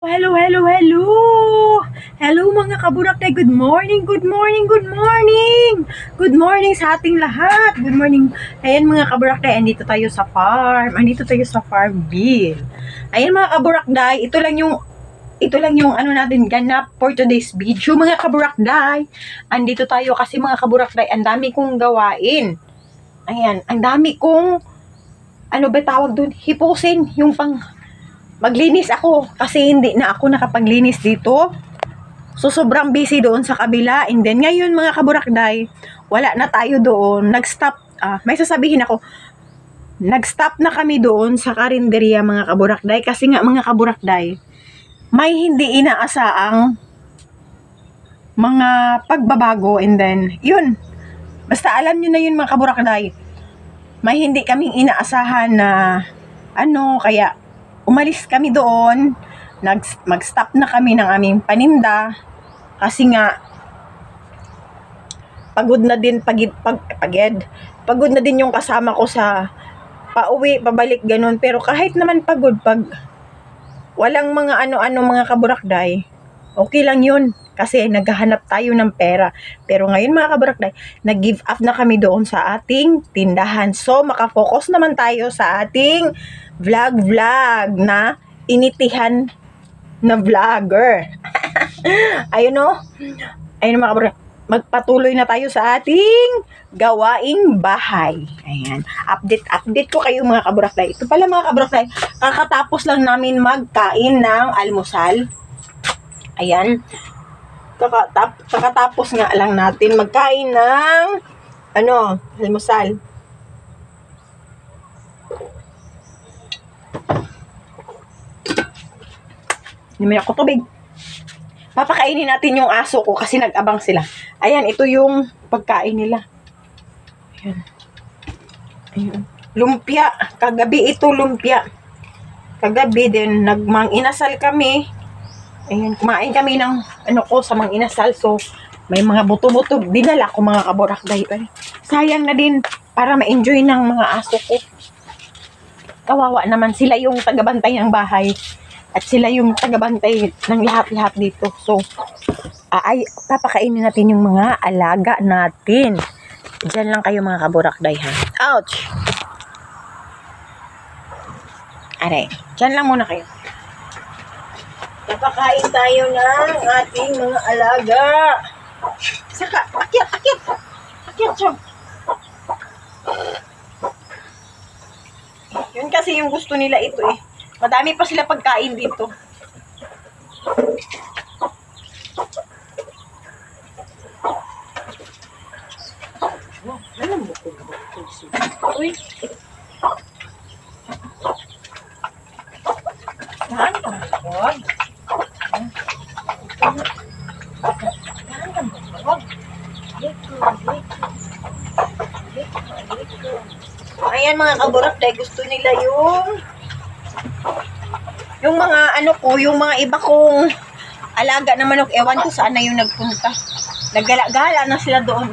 Hello, hello, hello! Hello mga kaburakday, good morning, good morning, good morning! Good morning sa ating lahat, good morning. Ayan mga kaburakday, andito tayo sa Farmville. Ayan mga kaburakday, ito lang yung ano natin ganap for today's video mga kaburakday. Andito tayo kasi mga kaburakday, ang dami kong gawain. Ayan, ang dami kong, ano ba tawag dun, hipusin, yung pang maglinis ako kasi hindi na ako nakapaglinis dito. So sobrang busy doon sa kabila. And then ngayon mga kaburakday, wala na tayo doon. Nag-stop, may sasabihin ako, nag-stop na kami doon sa karinderya mga kaburakday. Kasi nga mga kaburakday, may hindi inaasaang mga pagbabago. And then, yun. Basta alam nyo na yun mga kaburakday. May hindi kaming inaasahan na kaya umalis kami doon, mag-stop na kami ng aming paninda kasi nga pagod na din pagod na din yung kasama ko sa pauwi, pabalik ganun. Pero kahit naman pagod, pag walang mga mga kaburakday, okay lang yun kasi naghahanap tayo ng pera. Pero ngayon mga kaburakday, nag-give up na kami doon sa ating tindahan. So makafocus naman tayo sa ating vlog na initihan na vlogger. Ayun o. Ayun mga kaburakday, magpatuloy na tayo sa ating gawaing bahay. Ayan. Update ko kayo mga kaburakday. Ito pala mga kaburakday, kakatapos lang namin magkain ng almusal. Ayan. Kakatapos nga lang natin magkain ng almusal. Namin ako tubig. Papakainin natin yung aso ko kasi nag-abang sila. Ayan, ito yung pagkain nila. Ayan. Ayan. Lumpia. Kagabi ito lumpia. Kagabi din, nagmang-inasal kami. Ayan, kumain kami ng sa mang-inasal. So, may mga buto-buto. Dinala ko mga kaburakday. Sayang na din para ma-enjoy ng mga aso ko. Kawawa naman, sila yung tagabantay ng bahay. At sila yung tagabantay ng lahat-lahat dito. So, papakainin natin yung mga alaga natin. Diyan lang kayo mga kaburakday ha. Ouch! Aray, diyan lang muna kayo. Papakain tayo ng ating mga alaga. Saka, akyat siya. Yun kasi yung gusto nila ito eh. Madami pa sila pagkain dito. Alam mo ko ba? Uy. Saan ka mag-vlog? Ayan mga kaburakday, gusto nila yung mga yung mga iba kong alaga na manok, ewan ko saan na yung nagpunta. Naggala-gala na sila doon.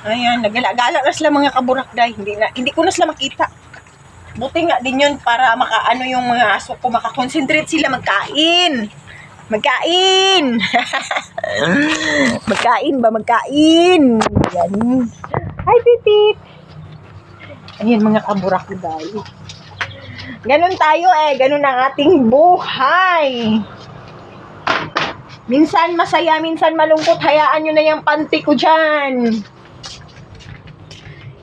Ayan, naggala-gala na sila mga kaburakday. Hindi ko na sila makita. Buti nga din yun para yung mga aso ko, makakonsentrate sila magkain. Magkain! Magkain! Yan. Hi, Pipip! Ayan mga kaburakday. Ganun tayo ganun ang ating buhay. Minsan masaya, minsan malungkot. Hayaan nyo na yung panty ko dyan.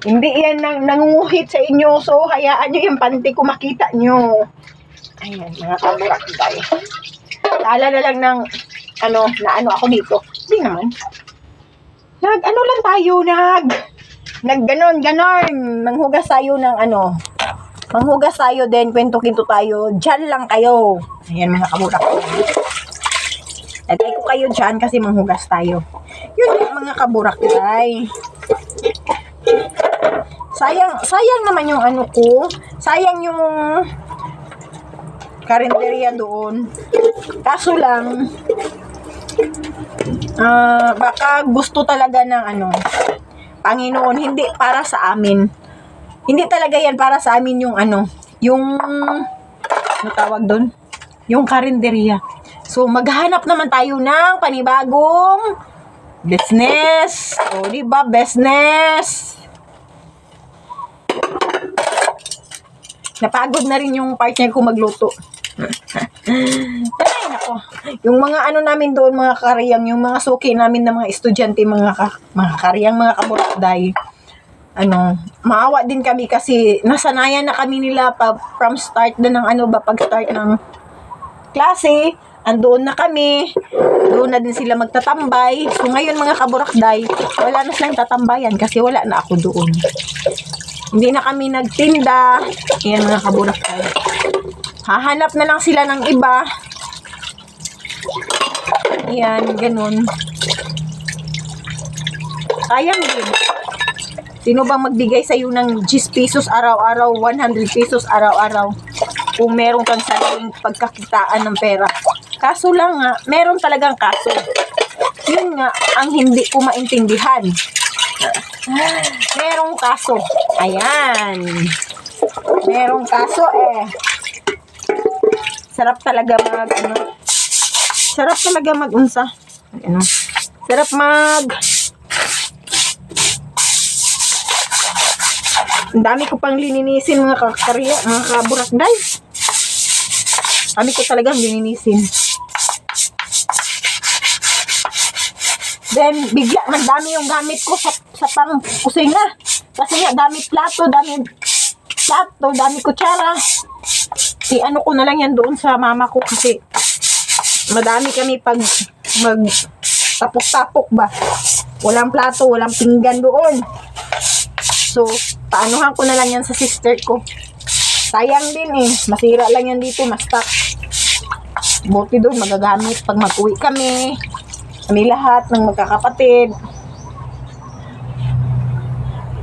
Hindi yan nangunguhit sa inyo. So, hayaan nyo yung panty ko makita nyo. Ayan, mga kaburakday. Tala na lang ng ako dito. Hindi naman. Lang tayo, ganon. Manghugas tayo ng manghugas tayo din, kwento-kinto tayo. Diyan lang kayo. Ayan mga kaburakday. Lagay ko kayo dyan kasi manghugas tayo. Yun mga kaburakday. Sayang naman yung ko. Sayang yung karinderya doon. Kaso lang, baka gusto talaga ng Panginoon, hindi para sa amin. Hindi talaga yan para sa amin yung yung tawag doon? yung karinderya. So, maghanap naman tayo ng panibagong business. O, diba? Business. Napagod na rin yung partner ko magluto. Ay, nako. Yung mga ano namin doon, mga kariyang, yung mga suki namin ng mga estudyante, mga kariyang, mga kaburakday. Maawa din kami kasi nasanayan na kami nila from start na ng pag-start ng klase, andoon na kami, doon na din sila magtatambay. So ngayon mga kaburakday, wala na silang tatambayan kasi wala na ako doon. Hindi na kami nagtinda. Ayan mga kaburakday. Hahanap na lang sila ng iba. Ayan, ganun. Sayang din. Sino bang magbigay sa'yo ng 10 pesos araw-araw, 100 pesos araw-araw? Kung meron kang sariling pagkakitaan ng pera. Kaso lang nga, meron talagang kaso. Yun nga, ang hindi ko maintindihan. Merong kaso. Ayan. Merong kaso Sarap talaga sarap talaga mag-unsa. Sarap ang dami ko pang lininisin mga kakarya, mga kaburakday. Dami ko talagang lininisin. Then, bigla, nagdami yung gamit ko sa pang kusina. Kasi nga, dami plato, dami kutsara. Ano ko na lang yan doon sa mama ko kasi madami kami pag tapok-tapok ba. Walang plato, walang pinggan doon. So, paanuhan ko na lang yan sa sister ko. Sayang din masira lang yan dito, ma-stock. Buti doon, magagamit pag mag-uwi kami lahat ng magkakapatid.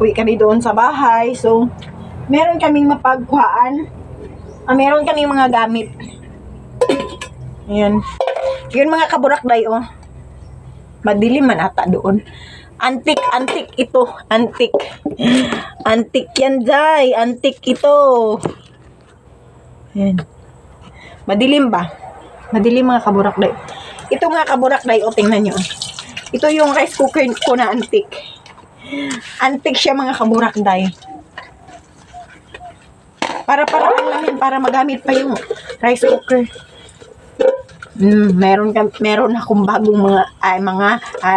Uwi kami doon sa bahay. So, meron kaming mapagkuhaan. Meron kaming mga gamit. Ayan. Yun mga kaburakday, madilim man ata doon. Antik ito. Antik yan, day. Antik ito. Ayan. Madilim ba? Madilim mga kaburakday. Ito mga kaburakday, tingnan nyo. Ito yung rice cooker ko na antik. Antik siya mga kaburakday. Para-paraan lang yan, para magamit pa yung rice cooker. Meron akong bagong mga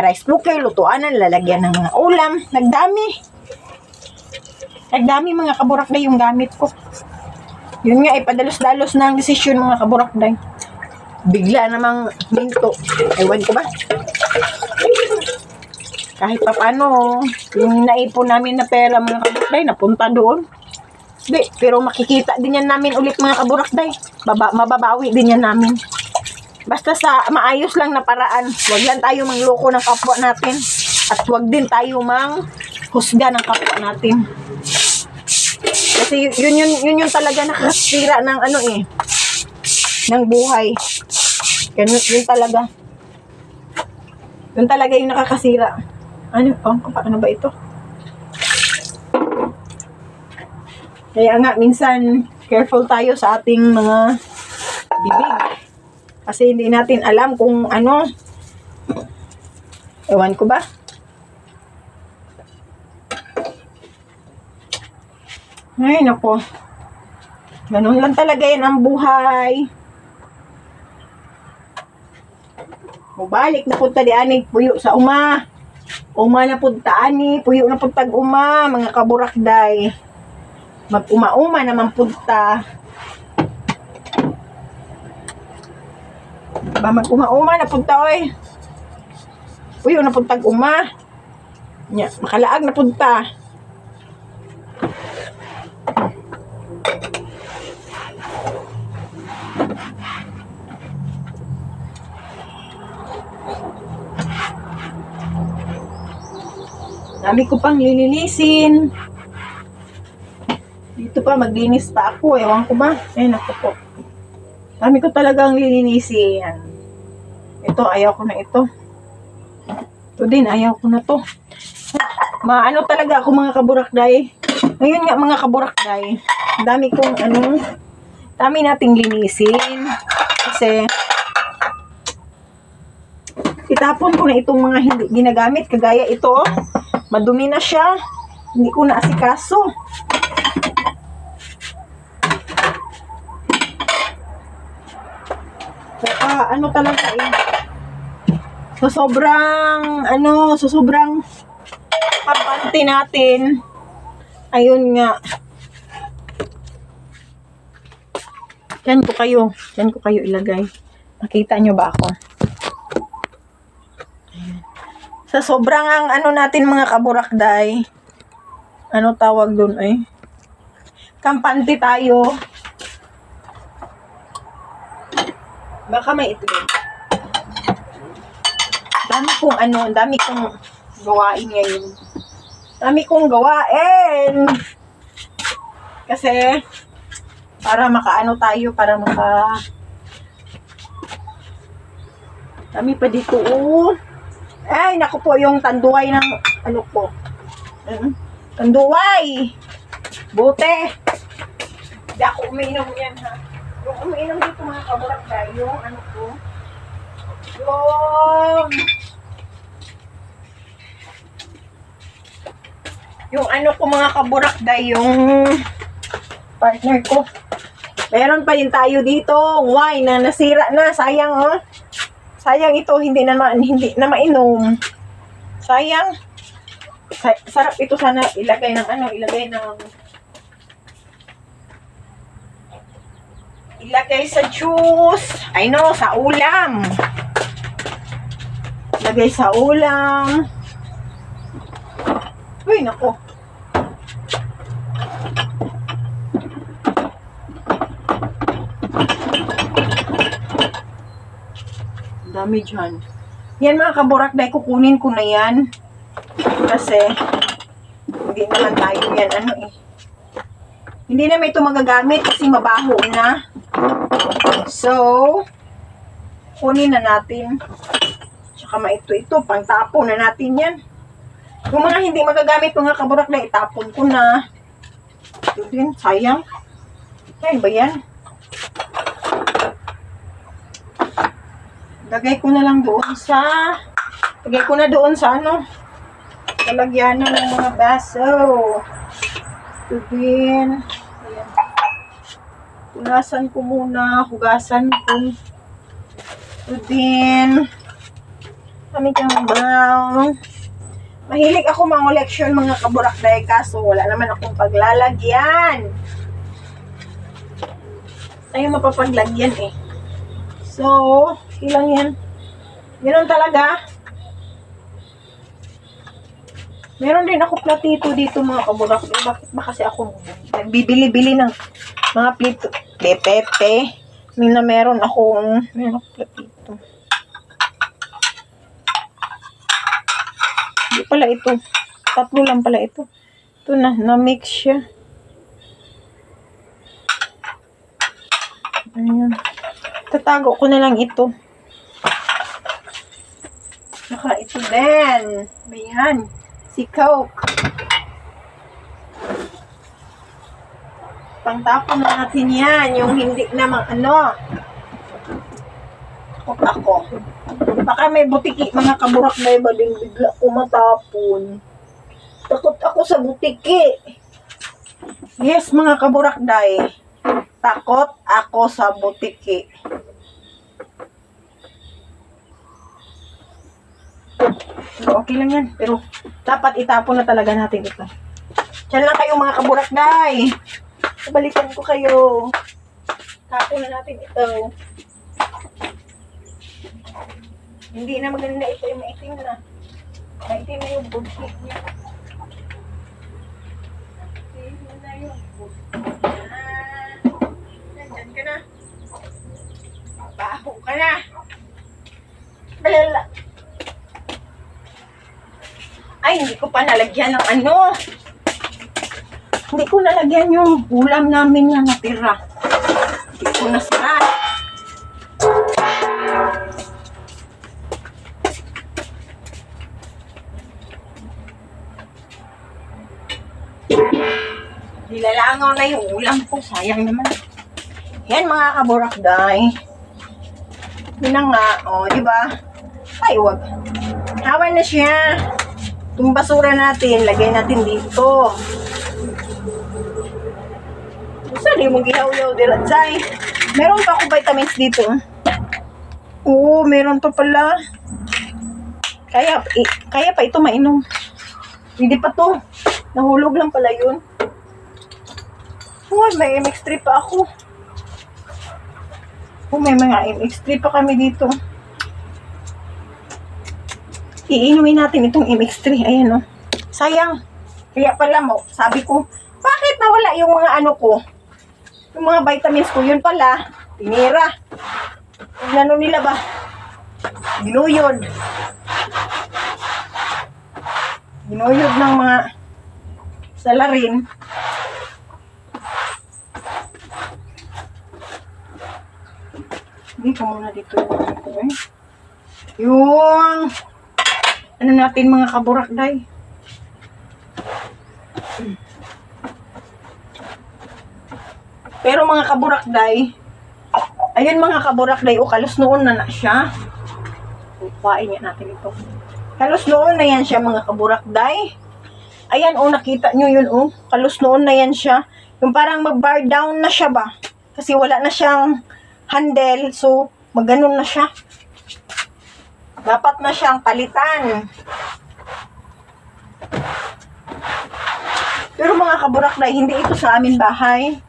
rice cooker, lutuanan, lalagyan ng mga ulam. Nagdami mga kaburakday yung gamit ko. Yun nga, padalos-dalos na ang desisyon mga kaburakday. Bigla namang minto. Ewan ko ba? Kahit pa paano, yung naipon namin na pera mga kaburakday, napunta doon. Hindi, pero makikita din yan namin ulit mga kaburakday. Mababawi din yan namin. Basta sa maayos lang na paraan. Huwag lang tayo mangloko ng kapwa natin. At huwag din tayo manghusga ng kapwa natin. Kasi yun yung talaga nakasira ng ng buhay. Yun talaga. Yun talaga yung nakakasira. Ano ba ito? Kaya nga, minsan, careful tayo sa ating mga bibig. Kasi hindi natin alam kung ewan ko ba? Ay, nako. Ganun lang talaga yan ang buhay. Mubalik na punta di ani, puyo sa uma. Uma na punta ani, puyo na puntag uma, mga kaburakday. Mag-uma-uma naman punta. Mag-uma-uma na punta, oy. Puyo na puntag uma. Makalaag na punta. Dami ko pang lilinisin. Dito pa, maglinis pa ako. Ewan ko ba? Ayun ako po. Dami ko talagang lilinisin. Ito, ayaw ko na ito. Ito din, ayaw ko na to. Maano talaga ako mga kaburakday. Ngayon nga mga kaburakday. Dami kong dami nating linisin. Kasi, itapon ko na itong mga hindi ginagamit. Kagaya ito, madumi na siya. Hindi ko na asikaso. So, ano talaga eh. So, sobrang pagpanti natin. Ayun nga. Diyan ko kayo ilagay. Nakita nyo ba ako? Ayan. Sa sobrang ang ano natin mga kaburakday, ano tawag dun eh? Kampante tayo. Baka may itlog. Dami kong gawain ngayon. Dami kong gawain. Kasi, para makaano tayo, dami pa dito, oh. Ay, naku po, yung tanduay ng, ano po. Tanduay. Bote. Hindi ako umiinom yan, ha. Yung umiinom dito, mga kaburakday, yung ano po. Yung ano ko mga kaburakday, yung partner ko. Meron pa din tayo dito wine na nasira na. Sayang, oh. Sayang ito, hindi na mainom. Sayang. Sarap ito sana ilagay sa juice. I know, sa ulam. Ilagay sa ulam. Uy, nako. Dami dyan. Yan mga kaburakday, kukunin ko na yan. Kasi, hindi naman tayo yan, hindi naman ito magagamit kasi mabaho na. So, kunin na natin. Tsaka ito, pangtapon na natin yan. Yung mga hindi magagamit mga kaburakday, itapon ko na. Ito din, sayang. Sayang ba yan? Lagay ko na doon sa ano, lalagyanan ng mga baso. Ito din. Ayan. Hugasan ko. Ito din. Kami kang brown. Mahilig ako mangoleksyon mga kaburakday, kaso wala naman akong paglalagyan. Tayo mapapaglagyan eh. So, ilang yan. Meron talaga. Meron din ako platito dito mga kaburakday. Bakit ba kasi ako nagbibili-bili ng mga pepe. Meron akong platito. Hindi pala ito. 3 lang pala ito. Ito na-mix siya. Ayan. Tatago ko na lang ito. Saka ito din. Ayan. Si Coke. Pangtapon na natin yan. Yung hindi namang takot ako. Baka may butiki, mga kaburakday, baling bigla ko matapon. Takot ako sa butiki. Yes, mga kaburakday. Takot ako sa butiki. So, okay lang yan. Pero, dapat itapon na talaga natin ito. Diyan lang kayo mga kaburakday. Balikan ko kayo. Tapon na natin ito. Hindi na maganda ito yung maitim na. Maitim na yung bullshit niya. Maitim na yung bullshit niya. Nandyan ka na. Baho ka na. Balala. Ay, hindi ko pa nalagyan ng Hindi ko nalagyan yung ulam namin na natira. Hindi ko nasira. Nilalangaw na yung ulam ko. Sayang naman. Yan mga kaburakday. Yun na nga. O, di ba? Ay, wag. Hawan na siya. Itong basura natin, lagay natin dito. Saan yung mag-ihaw-yaw diratsay? Meron pa ako vitamins dito. Oo, meron pa pala. Kaya pa ito mainom. Hindi pa to. Nahulog lang pala yun. Oh, may MX3 pa ako. Oh, may mga MX3 pa kami dito. Iinumin natin itong MX3. Ayan, oh. Sayang. Kaya pala mo, sabi ko, bakit nawala yung mga ano ko? Yung mga vitamins ko, yun pala. Tinira. Ano nila ba? Ginuyod. Ginuyod ng mga salarin. Hindi ko muna dito yung ano natin mga kaburakday. Pero mga kaburakday, ayun mga kaburakday, kalos noon na siya. Upain niya natin ito. Kalos noon na yan siya mga kaburakday. Ayan, nakita nyo yun, kalos noon na yan siya. Yung parang mag-bar down na siya ba? Kasi wala na siyang handle, so maganon na siya. Dapat na siyang palitan. Pero mga kaburakday, hindi ito sa amin bahay.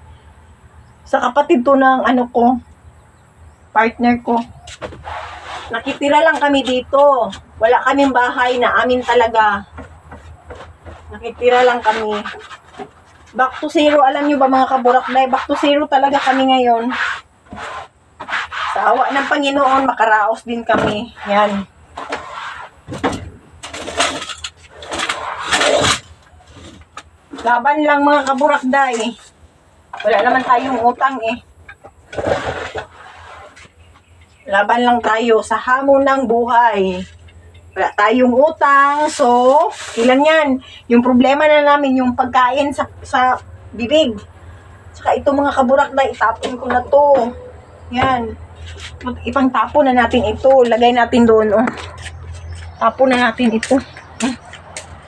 Sa kapatid to ng partner ko. Nakitira lang kami dito. Wala kaming bahay na amin talaga. Nakitira lang kami. Back to zero, alam nyo ba mga kaburakday? Back to zero talaga kami ngayon. Sa awa ng Panginoon, makaraos din kami. Yan. Laban lang mga kaburakday. Wala naman tayong utang eh. Laban lang tayo sa hamon ng buhay. Wala tayong utang. So, ilan yan? Yung problema na namin, yung pagkain sa bibig. Saka ito mga kaburakday, itapon ko na to. Yan. Ipang tapon na natin ito. Lagay natin doon. Tapon na natin ito.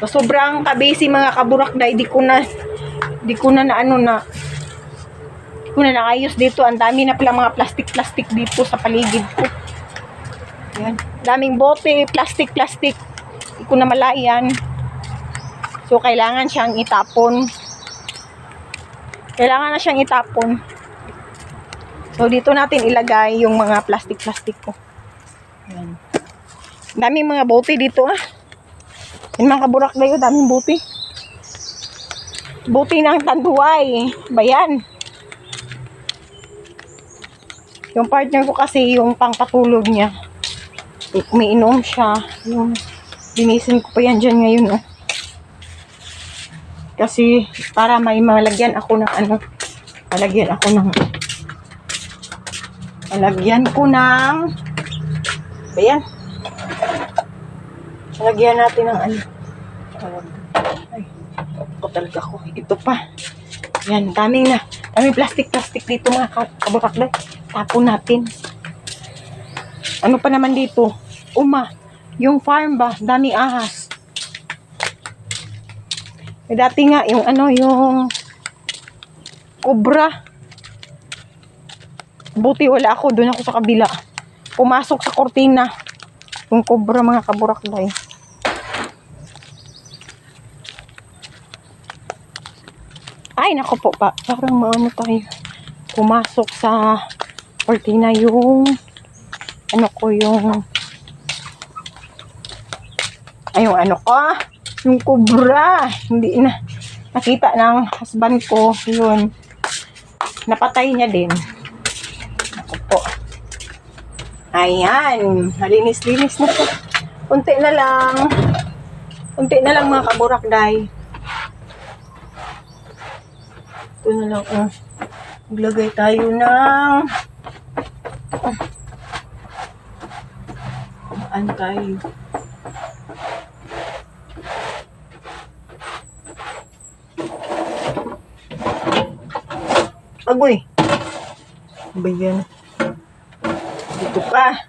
So, sobrang kabisi mga kaburakday. Di ko na naayos dito. Ang dami na pala mga plastic dito sa paligid ko. Yan. Daming bote, plastic. Di ko na malayan. So, kailangan siyang itapon. Kailangan na siyang itapon. So, dito natin ilagay yung mga plastic ko. Yan. Daming mga bote dito Yung mga kaburakday, daming bote. Bote ng tanduay. Bayan. Yung partner ko kasi, yung pangpatulog niya, umiinom siya. Yung linisin ko pa yan dyan ngayon, Kasi, para may malagyan ako ng malagyan ko ng ayan. Malagyan natin ng ay, ako talaga ko. Ito pa. Yan, daming plastic dito mga kaburakday. Tapon natin. Ano pa naman dito? Yung farm ba? Daming ahas. Dati nga, yung cobra. Buti wala ako. Doon ako sa kabila. Pumasok sa kortina. Yung cobra mga kaburakday. Ay, nako po pa. Parang tayo. Pumasok sa kortina yung yung cobra. Hindi na nakita ng husband ko. Yun. Napatay niya din. Ako po. Ayan. Malinis-linis na po. Unti na lang mga kaburakday. Ito na lang. Maglagay tayo ng tayo. Agoy. Ba yan? Dito pa.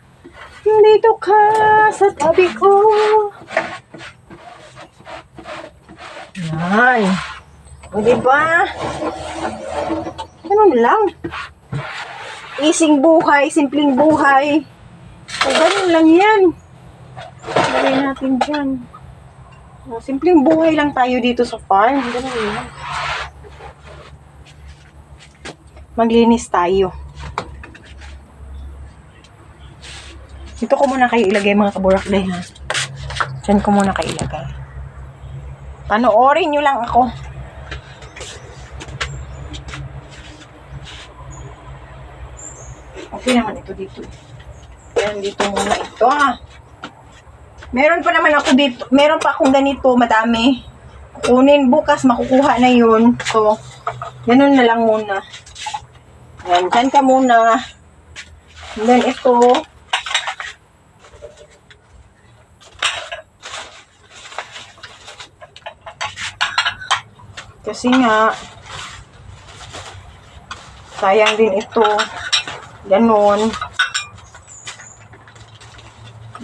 Dito ka sa tabi ko. Yan. O diba? Ganun lang. Ising buhay, simpleng buhay. O ganun lang yan. Lagay natin dyan. O, simpleng buhay lang tayo dito sa farm. Ganun lang. Maglinis tayo. Dito ko muna kayo ilagay mga kaburakday ha. Diyan ko muna kayo ilagay. Panoorin nyo lang ako. Okay naman ito dito. Yan dito muna ito ha. Meron pa naman ako dito. Meron pa akong ganito madami. Kunin bukas makukuha na yun. So, ganun na lang muna. Yan, dyan ka muna. And then ito. Kasi nga, sayang din ito. Ganon.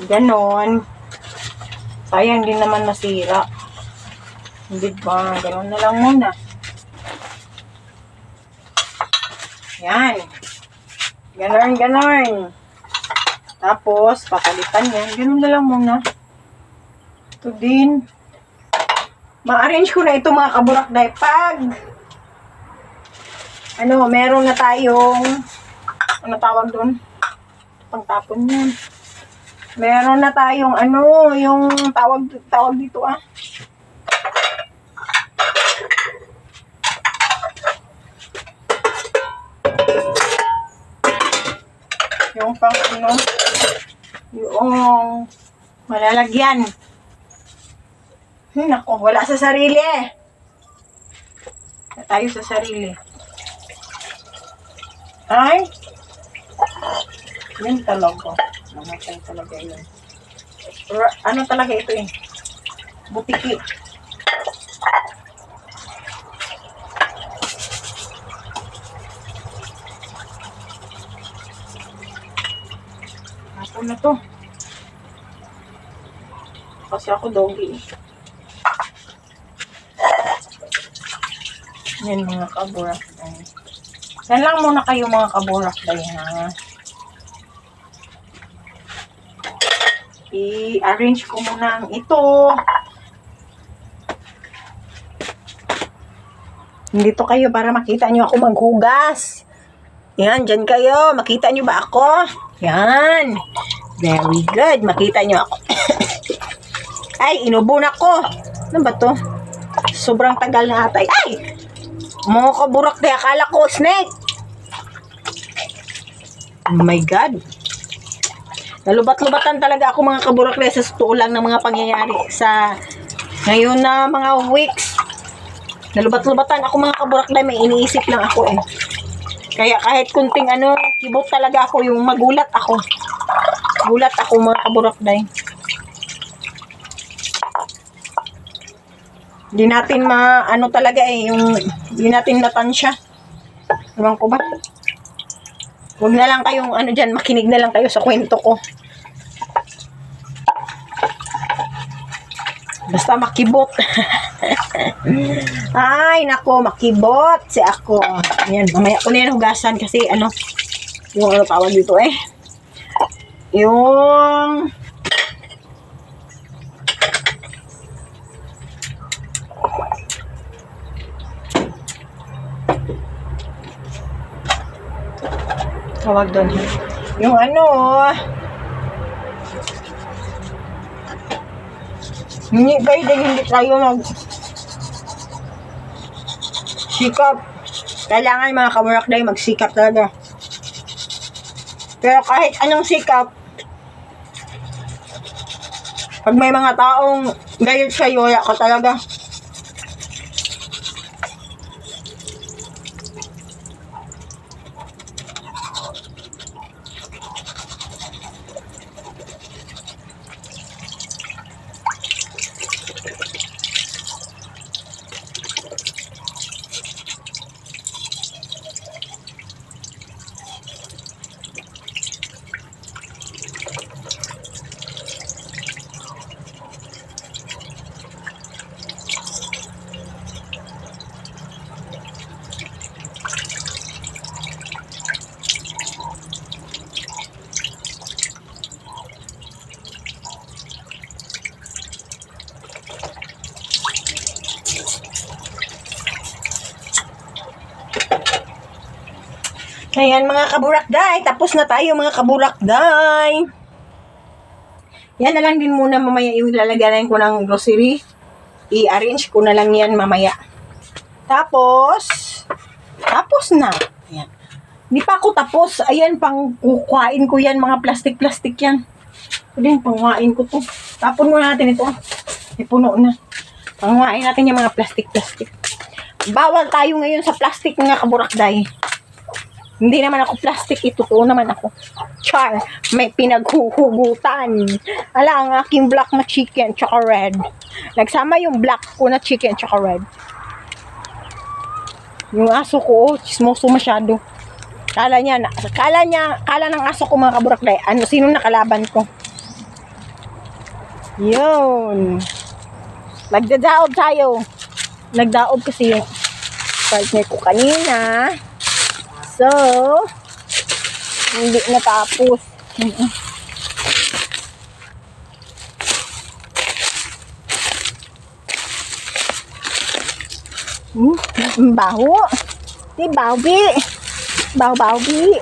Ganon. Sayang din naman masira. Hindi ba? Ganon na lang muna. Yan. Ganon, ganon. Tapos, papalitan yan. Ganon na lang muna. Ito din. Ma-arrange ko na ito mga kaburakday. Pag, meron na tayong, tawag doon? Pangtapon yan. Meron na tayong, yung tawag dito yung pang yung malalagyan. Nako, wala sa sarili. Wala tayo sa sarili. Ay. Yun talaga. Namatay talaga yun. Ano talaga ito eh? Butiki. Ako na to. Kasi ako doggy. Yan mga kaburakday. Yan lang muna kayo mga kaburakday ha. I-arrange ko muna ang ito. Dito kayo para makita nyo ako maghugas. Yan, dyan kayo. Makita nyo ba ako? Yan. Very good. Makita nyo ako. Ay, inubo na ko. Ano ba to? Sobrang tagal na atay. Ay! Mga kaburakday, akala ko snake. Oh my God. Nalubat-lubatan talaga ako mga kaburakday sa totoo lang ng mga pangyayari sa ngayon na mga weeks. Nalubat-lubatan ako mga kaburakday, may iniisip lang ako eh. Kaya kahit kunting kibot talaga ako, yung magulat ako. Gulat ako mga kaburakday. Hindi natin talaga eh, hindi natin natansya. Ewan ko ba? Huwag na lang kayong dyan, makinig na lang kayo sa kwento ko. Basta makibot. Ay, nako, makibot si ako. Ayan, mamaya ko na yan hugasan kasi yung tawag dito eh. Yung tawag doon. Yung hindi tayo sikap. Kailangan mga kaburakday magsikap talaga. Pero kahit anong sikap, pag may mga taong galit sa'yo, wala ka talaga. Ayan mga kaburakday, tapos na tayo mga kaburakday. Yan na lang din muna mamaya ilalagyan ko ng grocery. I-arrange ko na lang yan mamaya. Tapos na. Ayan. Hindi pa ako tapos. Ayan, pang kukuhain ko yan, mga plastic-plastic yan. Ito din, pangkuhain ko to. Tapon muna natin ito. Puno na. Pangkuhain natin yung mga plastic-plastic. Bawal tayo ngayon sa plastic mga kaburakday. Hindi naman ako plastic, totoo naman ako. Char, may pinaghuhugutan. Ala, ang aking black na chicken, tsaka red. Nagsama yung black ko na chicken, tsaka red. Yung aso ko, chismoso masyado. Kala ng aso ko mga kaburakday, sino nakalaban ko? Yun. Nagdadaob tayo. Nagdaob kasi yung partner ko kanina. So, hindi natapos. Baho. Di bawbi. Bawbi.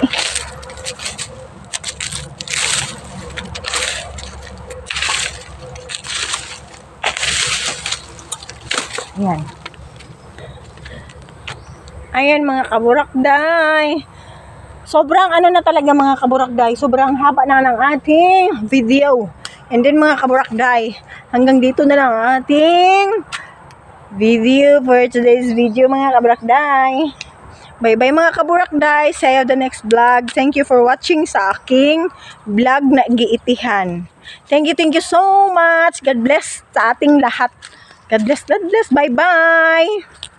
Ayan. Ayan mga kaburakday. Sobrang na talaga mga kaburakday. Sobrang haba na ng ating video. And then mga kaburakday, hanggang dito na lang ang ating video for today's video mga kaburakday. Bye bye mga kaburakday. See you the next vlog. Thank you for watching sa aking vlog na giitihan. Thank you so much. God bless sa ating lahat. God bless. Bye bye.